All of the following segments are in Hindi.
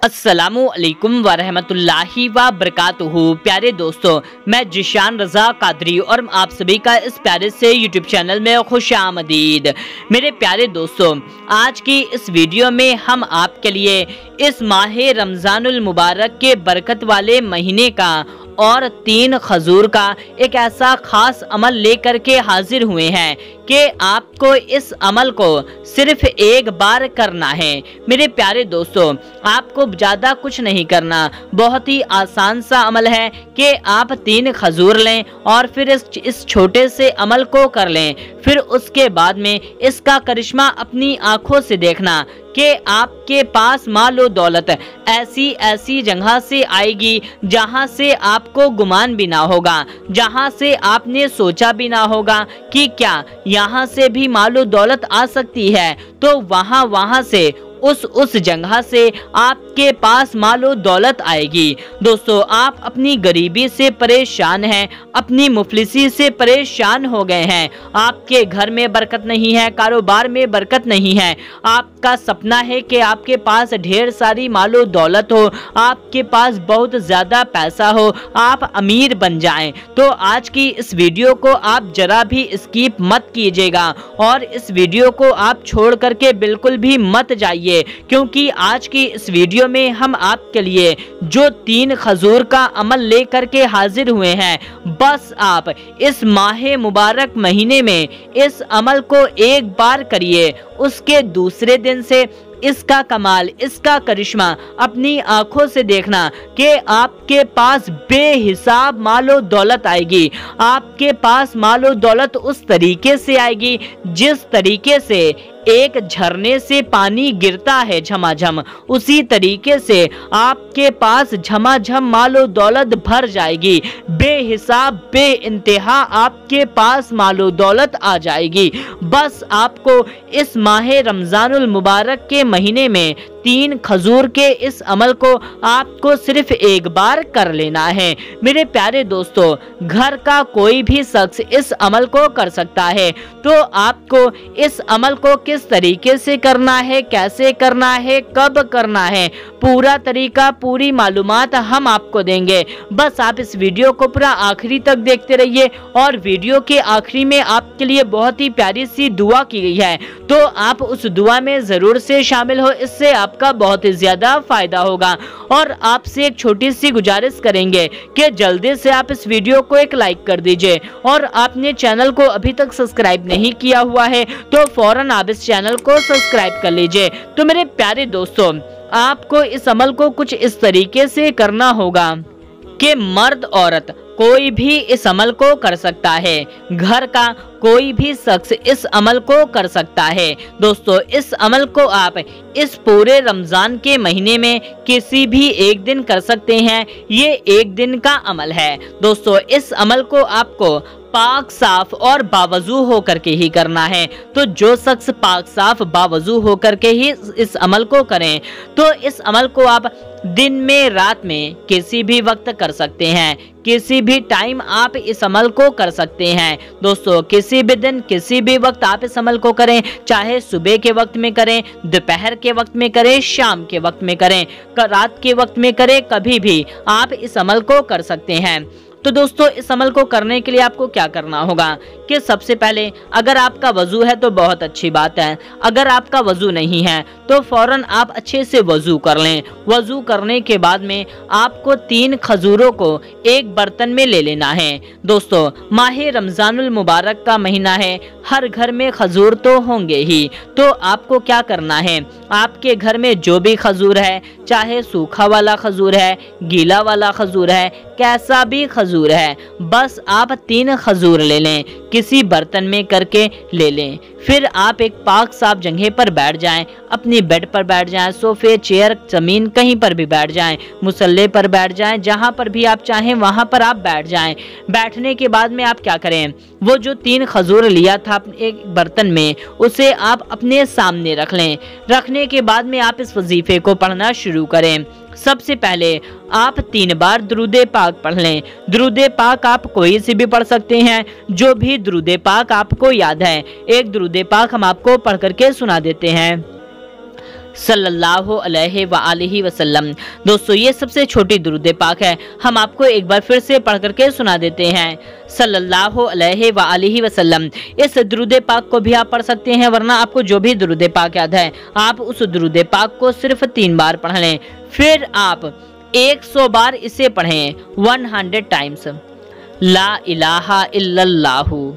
अस्सलामु अलैकुम वरहमतुल्लाहि व बरकातुहू। प्यारे दोस्तों, मैं जिशान रज़ा कादरी और आप सभी का इस प्यारे से यूट्यूब चैनल में खुश आमदीद। मेरे प्यारे दोस्तों, आज की इस वीडियो में हम आपके लिए इस माह रमज़ानुल मुबारक के बरकत वाले महीने का और 3 खजूर का एक ऐसा खास अमल लेकर के हाजिर हुए हैं कि आपको इस अमल को सिर्फ एक बार करना है। मेरे प्यारे दोस्तों, आपको ज़्यादा कुछ नहीं करना, बहुत ही आसान सा अमल है कि आप 3 खजूर लें और फिर इस छोटे से अमल को कर लें। फिर उसके बाद में इसका करिश्मा अपनी आँखों से देखना कि आपके पास मालो दौलत ऐसी ऐसी जगह से आएगी जहां से आपको गुमान भी ना होगा, जहां से आपने सोचा भी ना होगा कि क्या यहां से भी मालो दौलत आ सकती है। तो वहां से उस जगह से आपके पास मालो दौलत आएगी। दोस्तों, आप अपनी गरीबी से परेशान हैं, अपनी मुफलिसी से परेशान हो गए हैं, आपके घर में बरकत नहीं है, कारोबार में बरकत नहीं है, आपका सपना है कि आपके पास ढेर सारी मालो दौलत हो, आपके पास बहुत ज़्यादा पैसा हो, आप अमीर बन जाएं। तो आज की इस वीडियो को आप जरा भी स्किप मत कीजिएगा और इस वीडियो को आप छोड़ करके बिल्कुल भी मत जाइए, क्योंकि आज की इस वीडियो में हम आपके लिए जो 3 खजूर का अमल लेकर के हाजिर हुए हैं, बस आप इस माह मुबारक महीने में इस अमल को एक बार करिए, उसके दूसरे दिन से इसका कमाल, इसका करिश्मा अपनी आंखों से देखना कि आपके पास बेहिसाब मालो दौलत आएगी। आपके पास मालो दौलत उस तरीके से आएगी जिस तरीके से एक झरने से पानी गिरता है झमाझम, उसी तरीके से आपके पास झमाझम मालो दौलत भर जाएगी। बेहिसाब बेइंतहा आपके पास मालो दौलत आ जाएगी। बस आपको इस माह रमज़ानुल मुबारक के महीने में 3 खजूर के इस अमल को आपको सिर्फ एक बार कर लेना है। मेरे प्यारे दोस्तों, घर का कोई भी शख्स इस अमल को कर सकता है। तो आपको इस अमल को किस तरीके से करना है, कैसे करना है, कब करना है, पूरा तरीका, पूरी मालूमात हम आपको देंगे। बस आप इस वीडियो को पूरा आखिरी तक देखते रहिए और वीडियो के आखिरी में आपके लिए बहुत ही प्यारी सी दुआ की गई है, तो आप उस दुआ में ज़रूर से शामिल हो, इससे आपका बहुत ही ज़्यादा फायदा होगा। और आपसे एक छोटी सी गुजारिश करेंगे कि जल्दी से आप इस वीडियो को एक लाइक कर दीजिए और आपने चैनल को अभी तक सब्सक्राइब नहीं किया हुआ है तो फौरन आप इस चैनल को सब्सक्राइब कर लीजिए। तो मेरे प्यारे दोस्तों, आपको इस अमल को कुछ इस तरीके से करना होगा कि मर्द औरत कोई भी इस अमल को कर सकता है, घर का कोई भी शख्स इस अमल को कर सकता है। दोस्तों, इस अमल को आप इस पूरे रमज़ान के महीने में किसी भी एक दिन कर सकते हैं। ये एक दिन का अमल है। दोस्तों, इस अमल को आपको पाक साफ और बावजू होकर के ही करना है। तो जो शख्स पाक साफ बावजू होकर के ही इस अमल को करें, तो इस अमल को आप दिन में, रात में, किसी भी वक्त कर सकते हैं, किसी भी टाइम आप इस अमल को कर सकते हैं। दोस्तों, किसी भी दिन, किसी भी वक्त आप इस अमल को करें, चाहे सुबह के वक्त में करें, दोपहर के वक्त में करें, शाम के वक्त में करें, रात के वक्त में करें, कभी भी आप इस अमल को कर सकते हैं। तो दोस्तों, इस अमल को करने के लिए आपको क्या करना होगा कि सबसे पहले अगर आपका वजू है तो बहुत अच्छी बात है, अगर आपका वजू नहीं है तो फौरन आप अच्छे से वजू कर लें। वजू करने के बाद में आपको 3 खजूरों को एक बर्तन में ले लेना है। दोस्तों, माह रमज़ानुल मुबारक का महीना है, हर घर में खजूर तो होंगे ही। तो आपको क्या करना है, आपके घर में जो भी खजूर है, चाहे सूखा वाला खजूर है, गीला वाला खजूर है, कैसा भी खजूर है, बस आप 3 खजूर ले लें, किसी बर्तन में करके ले लें। फिर आप एक पाक साफ जगह पर बैठ जाएं, अपनी बेड पर बैठ जाएं, सोफे, चेयर, जमीन, कहीं पर भी बैठ जाएं, मुसल्ले पर बैठ जाएं, जहां पर भी आप चाहें वहां पर आप बैठ जाएं। बैठने के बाद में आप क्या करें, वो जो 3 खजूर लिया था एक बर्तन में, उसे आप अपने सामने रख लें। रखने के बाद में आप इस वजीफे को पढ़ना शुरू करें। सबसे पहले आप 3 बार दुरूद पाक पढ़ लें। दुरूद पाक आप कोई से भी पढ़ सकते हैं, जो भी दुरूद पाक आपको याद है। एक दुरूद पाक हम आपको पढ़ करके सुना देते हैं। सल्लल्लाहु अलैहि वसल्लम। दोस्तों ये सबसे छोटी दुरूद पाक है, हम आपको एक बार फिर से पढ़ करके सुना देते हैं। सल्लल्लाहु अलैहि वसल्लम। इस दुरूद पाक को भी आप पढ़ सकते हैं, वरना आपको जो भी दुरूद पाक याद है आप उस दुरूद पाक को सिर्फ 3 बार पढ़ लें। फिर आप 100 बार इसे पढ़ें, 100 टाइम्स। ला इलाहा इल्लल्लाहु,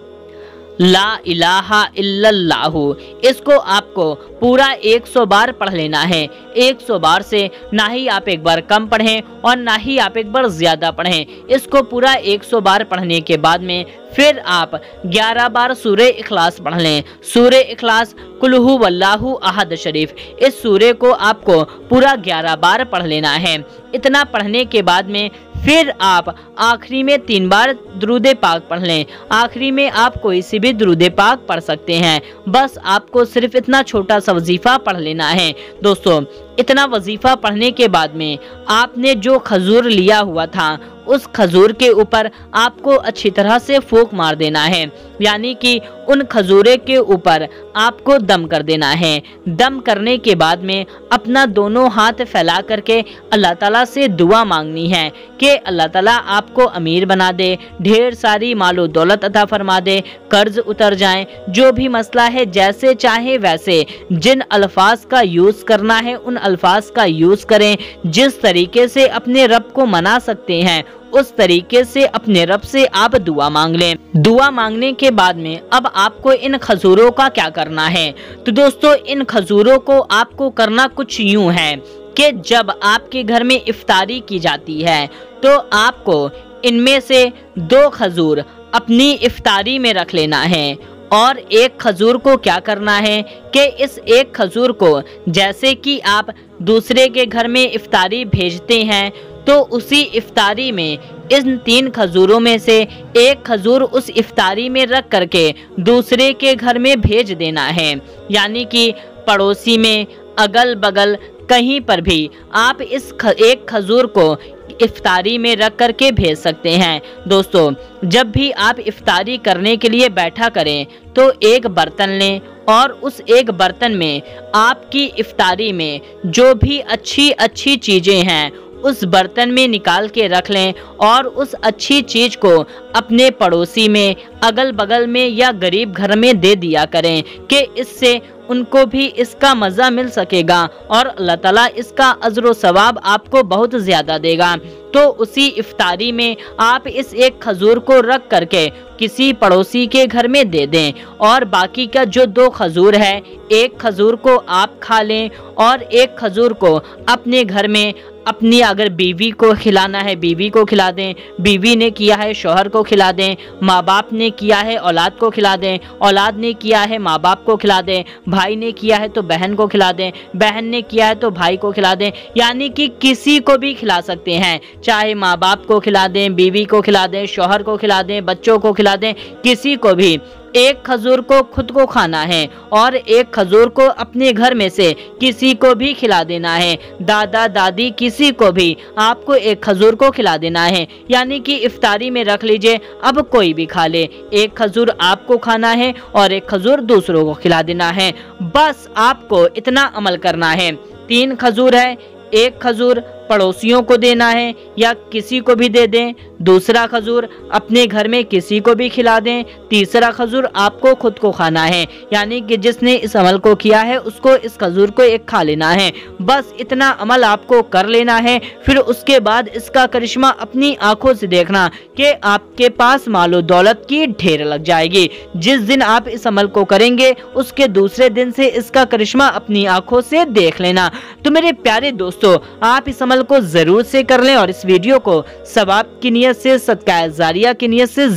ला इलाहा इल्लल्लाहु। इसको आपको पूरा 100 बार पढ़ लेना है। 100 बार से ना ही आप एक बार कम पढ़ें और ना ही आप एक बार ज्यादा पढ़ें। इसको पूरा 100 बार पढ़ने के बाद में फिर आप 11 बार सूरे इखलास पढ़ लें। सूरे इखलास कुल्हु वल्लाहु अहद शरीफ, इस सूरे को आपको पूरा 11 बार पढ़ लेना है। इतना पढ़ने के बाद में फिर आप आखिरी में 3 बार दुरूद पाक पढ़ लें। आखिरी में आप कोई सी भी दुरूद पाक पढ़ सकते हैं। बस आपको सिर्फ इतना छोटा सा वजीफा पढ़ लेना है। दोस्तों इतना वजीफा पढ़ने के बाद में आपने जो खजूर लिया हुआ था उस खजूर के ऊपर आपको अच्छी तरह से फूंक मार देना है, यानी कि उन खजूरे के ऊपर आपको दम कर देना है। दम करने के बाद में अपना दोनों हाथ फैला करके अल्लाह ताला से दुआ मांगनी है कि अल्लाह ताला आपको अमीर बना दे, ढेर सारी मालो दौलत अता फरमा दे, कर्ज उतर जाए, जो भी मसला है जैसे चाहे वैसे जिन अल्फाज का यूज़ करना है उन अल्फाज का यूज़ करें। जिस तरीके से अपने रब को मना सकते हैं उस तरीके से अपने रब से आप दुआ मांग लें। दुआ मांगने के बाद में अब आपको इन खजूरों का क्या करना है। तो दोस्तों इन खजूरों को आपको करना कुछ यूं है कि जब आपके घर में इफ्तारी की जाती है तो आपको इनमें से 2 खजूर अपनी इफ्तारी में रख लेना है। और 1 खजूर को क्या करना है कि इस 1 खजूर को जैसे कि आप दूसरे के घर में इफ्तारी भेजते हैं तो उसी इफ्तारी में इन 3 खजूरों में से 1 खजूर उस इफ्तारी में रख करके दूसरे के घर में भेज देना है। यानी कि पड़ोसी में, अगल बगल कहीं पर भी आप इस 1 खजूर को इफ्तारी में रख करके भेज सकते हैं। दोस्तों जब भी आप इफ्तारी करने के लिए बैठा करें तो एक बर्तन लें और उस एक बर्तन में आपकी इफ्तारी में जो भी अच्छी अच्छी चीज़ें हैं उस बर्तन में निकाल के रख लें और उस अच्छी चीज़ को अपने पड़ोसी में, अगल बगल में या गरीब घर में दे दिया करें कि इससे उनको भी इसका मज़ा मिल सकेगा और अल्लाह ताला इसका अज़्र व सवाब आपको बहुत ज़्यादा देगा। तो उसी इफ्तारी में आप इस 1 खजूर को रख करके किसी पड़ोसी के घर में दे दें और बाकी का जो 2 खजूर है 1 खजूर को आप खा लें और 1 खजूर को अपने घर में अपनी अगर बीवी को खिलाना है बीवी को खिला दें, बीवी ने किया है शौहर को खिला दें, माँ बाप ने किया है औलाद को खिला दें, औलाद ने किया है माँ बाप को खिला दें, भाई ने किया है तो बहन को खिला दें, बहन ने किया है तो भाई को खिला दें। यानी कि किसी को भी खिला सकते हैं, चाहे माँ बाप को खिला दें, बीवी को खिला दें, शौहर को खिला दें, बच्चों को खिला दें, किसी को भी। 1 खजूर को खुद को खाना है और 1 खजूर को अपने घर में से किसी को भी खिला देना है। दादा दादी किसी को भी आपको 1 खजूर को खिला देना है। यानी कि इफ्तारी में रख लीजिए, अब कोई भी खा ले, 1 खजूर आपको खाना है और 1 खजूर दूसरों को खिला देना है। बस आपको इतना अमल करना है। 3 खजूर है, 1 खजूर पड़ोसियों को देना है या किसी को भी दे दें, दूसरा खजूर अपने घर में किसी को भी खिला दें, तीसरा खजूर आपको खुद को खाना है। यानी कि जिसने इस अमल को किया है उसको इस खजूर को 1 खा लेना है। बस इतना अमल आपको कर लेना है। फिर उसके बाद इसका करिश्मा अपनी आंखों से देखना कि आपके पास मालो दौलत की ढेर लग जाएगी। जिस दिन आप इस अमल को करेंगे उसके दूसरे दिन से इसका करिश्मा अपनी आंखों से देख लेना। तो मेरे प्यारे दोस्तों आप इस को जरूर से कर लें और इस वीडियो को सवाब की नियत से, सदका जारिया की नियत से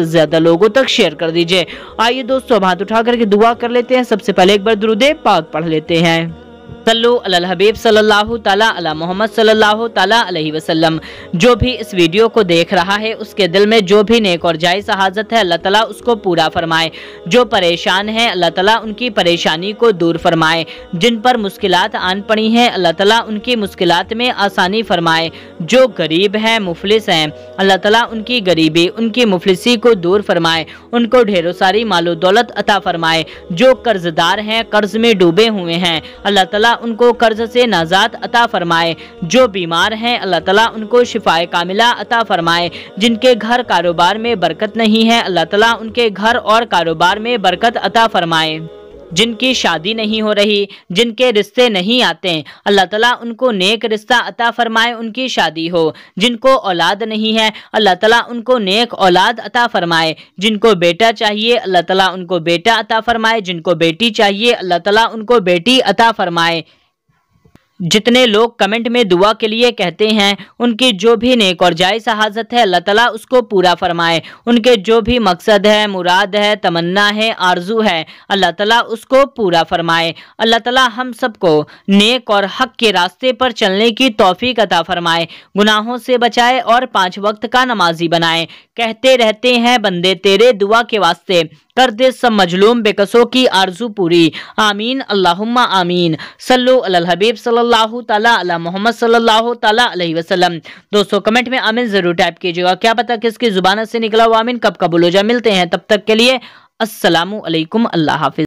ज्यादा लोगों तक शेयर कर दीजिए। आइए दोस्तों अब हाथ उठा करके दुआ कर लेते हैं। सबसे पहले एक बार दुरूद पाक पढ़ लेते हैं। सल्लु अलल हबीब सल्लल्लाहु ताला अला मोहम्मद सल्लल्लाहु ताला अलैहि वसल्लम। जो भी इस वीडियो को देख रहा है उसके दिल में जो भी नेक और जायज़ हाजत है अल्लाह ताला उसको पूरा फरमाए। जो परेशान है अल्लाह ताला उनकी परेशानी को दूर फरमाए। जिन पर मुश्किलात आन पड़ी हैं अल्लाह ताला उनकी मुश्किलात में आसानी फरमाए। जो गरीब हैं, मुफलिस हैं, अल्लाह ताला उनकी गरीबी, उनकी मुफलिसी को दूर फरमाए। उनको ढेरों सारी मालो दौलत अता फरमाए। जो कर्जदार हैं, कर्ज में डूबे हुए हैं, अल्लाह ताला उनको कर्ज से नाजात अता फरमाए। जो बीमार हैं अल्लाह ताला उनको शिफाए कामिला अता फरमाए। जिनके घर कारोबार में बरकत नहीं है अल्लाह ताला उनके घर और कारोबार में बरकत अता फरमाए। जिनकी शादी नहीं हो रही, जिनके रिश्ते नहीं आते, अल्लाह ताला उनको नेक रिश्ता अता फरमाए, उनकी शादी हो। जिनको औलाद नहीं है अल्लाह ताला उनको नेक औलाद अता फरमाए। जिनको बेटा चाहिए अल्लाह ताला उनको बेटा अता फरमाए। जिनको बेटी चाहिए अल्लाह ताला उनको बेटी अता फरमाए। जितने लोग कमेंट में दुआ के लिए कहते हैं उनकी जो भी नेक और जायज़ हाजत है अल्लाह ताला उसको पूरा फरमाए। उनके जो भी मकसद है, मुराद है, तमन्ना है, आरजू है, अल्लाह ताला उसको पूरा फरमाए। अल्लाह ताला हम सबको नेक और हक के रास्ते पर चलने की तौफीक अता फरमाए, गुनाहों से बचाए और 5 वक्त का नमाजी बनाए। कहते रहते हैं बंदे तेरे दुआ के वास्ते, कर दे सब मजलूम बेकसों की आरजू पूरी। आमीन अल्लाहुम्मा आमीन। सल्लु अलल हबीब सल्लल्लाहु ताला अला मोहम्मद सल्लल्लाहु ताला अलैहि वसल्लम। दोस्तों कमेंट में आमीन जरूर टाइप कीजिएगा, क्या पता किसकी जुबान से निकला हुआ आमीन कब कबूल हो जाए। मिलते हैं तब तक के लिए अस्सलामु अलैकुम, अल्लाह हाफिज।